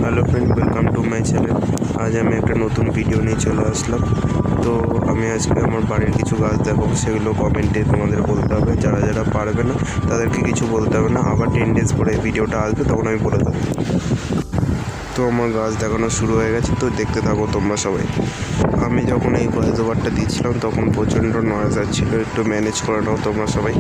Hello friend, welcome to my channel. আজ আমি একটা নতুন ভিডিও নিয়ে চলে আসলাম। তো আমি আজকে আমার বাড়ির কিছু গাছ দেখাবো, সেগুলো কমেন্টে তোমাদের বলতে হবে। যারা যারা পারবে না তাদেরকে কিছু বলতে হবে না, আবার 10 ডেজ পরে ভিডিওটা আসবে, তখন আমি বলে দেবো। তো আমার গাছ দেখানো শুরু হয়ে গেছে, তো দেখতে থাকো তোমরা সবাই। আমি যখন এই ভয়েস ওভারটা দিচ্ছিলাম তখন প্রচণ্ড নয়েজ আসছিলো, একটু ম্যানেজ করে নাও তোমরা সবাই।